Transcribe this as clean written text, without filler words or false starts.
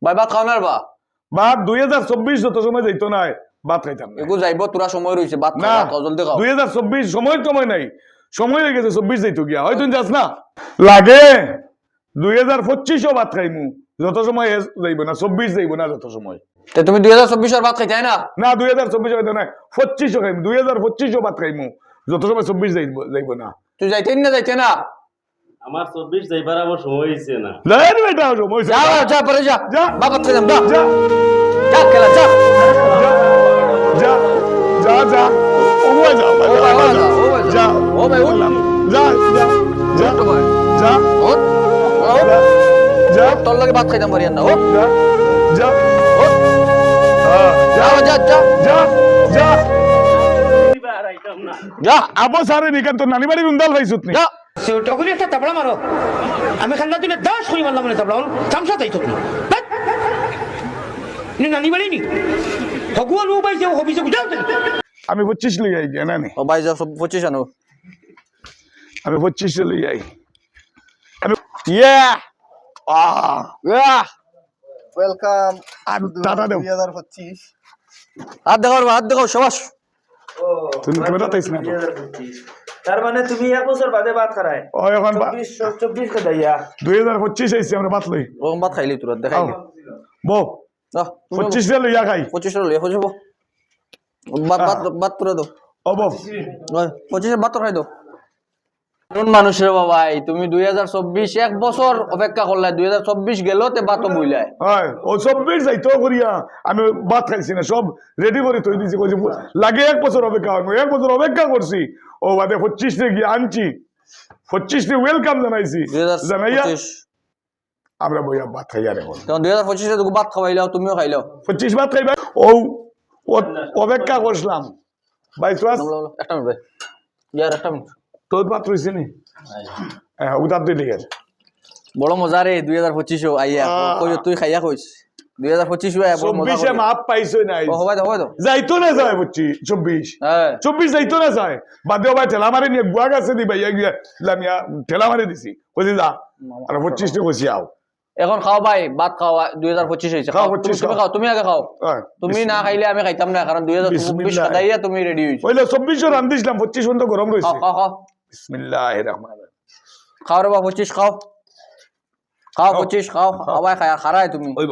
ভাই ভাত খাও না বা ভাত 2024 যত সময় যাইতো না ভাত খাইতাম না এগু যাইব তোরা সময় রইছে ভাত না খাও জলদি খাও 2024 সময় নাই সময় হয়ে গেছে 24 যাইতো গিয়া হয়তো যাস না লাগে 2025 ভাত খাইমু যত সময় যাইব না 24 যাইব না যত সময় তে তুমি 2024 এর ভাত খাইতে না না 2024 হইতো না 25 খাইমু 2025 ভাত খাইমু যত সময় 24 যাইব না তুই যাইতে না আমার 24 যাইবার আবার সময় হইছে না যাই বেটা সময় যা যা পরে যা যা বাবা খাইতাম যা যা যা খেলা যা যা যা যা ও ভাই যা যা ও ভাই ও যা যা যা তো ভাই যা ও যা তোর লাগে ভাত খাইতাম পারি না ও যা যা ও যা যা যা যা যা দিবার আইতাম না যা আবো সারে নিকান তো নানি বাড়ি উন্দাল ভাইছুত নি যা তখনই একটা তাবড়া মারো আমি খান্না দিলে 10 কই মারলাম না তাবড়া চামচা তাই তো নি নানি বাড়ি নি ভগবান ও ভাই যে হবি যে যাও আমি 25 লই আই না নি ও ভাই যা 25 আনো আমি 25 লই আই আমি ইয়া ওয়েলকাম আর টাটা দেও 2025 হাত দেখো সবাস তুমি ক্যামেরা তাইছ না 2025 তার মানে তুমি এক বছর বাদে ভাত খারায় ও এখন 24 কে দাইয়া 2025 আইছে আমরা ভাত লই ও ভাত খাইলি তোরা দেখাইলি বো না 25 লইয়া খাই 25 লই হইছে বাত তোরা দাও ও বো 25 বাত খাই দাও কোন মানুষের বাবাই তুমি 2024 এক বছর অপেক্ষা করলে 2024 গেল তে বাত বইলাই হয় ও 24 যাইতো করিয়া আমি ভাত খাইছি না সব রেডি করে তৈ দিছি কইছি লাগে এক বছর অপেক্ষা করব এক বছর অপেক্ষা করছি ও বাদে 25 তে গিয়ে আনছি 25 তে ওয়েলকাম জানাইছি জানাইয়া 2025 আমরা বইয়া ভাত খাইয়া রে তখন 2025 এ তুমি ভাত খাওয়াইলাও তুমিও খাইলাও 25 ভাত খাইবা ও অপেক্ষা করছিলাম ভাই সুয়াস একটা মিনিট ভাই ইয়ার একটা মিনিট তোর ভাত রইছে নি হ্যাঁ উদার দিলি গেল বড় মজা রে 2025 আইয়া কই তুই খাইয়া কইস 2025 আইয়া বড় মজা 24 এ মাপ পাইছো নাই ও হবাই দাও যাইতো না যায় 24 হ্যাঁ 24 যাইতো না যায় বাদে ভাই ঠেলা মারি নিয়ে গুয়া গাছে দি ভাই লামিয়া ঠেলা মারি দিছি কইছি যা আর 25 তে কইছি আও এখন খাও ভাই ভাত খাও 2025 হইছে খাও, খাও 25 তুমি খাও তুমি আগে খাও হ্যাঁ তুমি না খাইলে আমি খাইতাম না কারণ 2024 বিসমিল্লাহ। খাইয়া তুমি রেডি হইছো ওইলে 24 রান দিছিলাম 25 পর্যন্ত গরম রইছে খাও খাও খাও বিসমিল্লাহির রহমানির রহিম খাও রে বাবা 25 খাও খাও 25 খাও আবার খায়া খারায় তুমি ওইব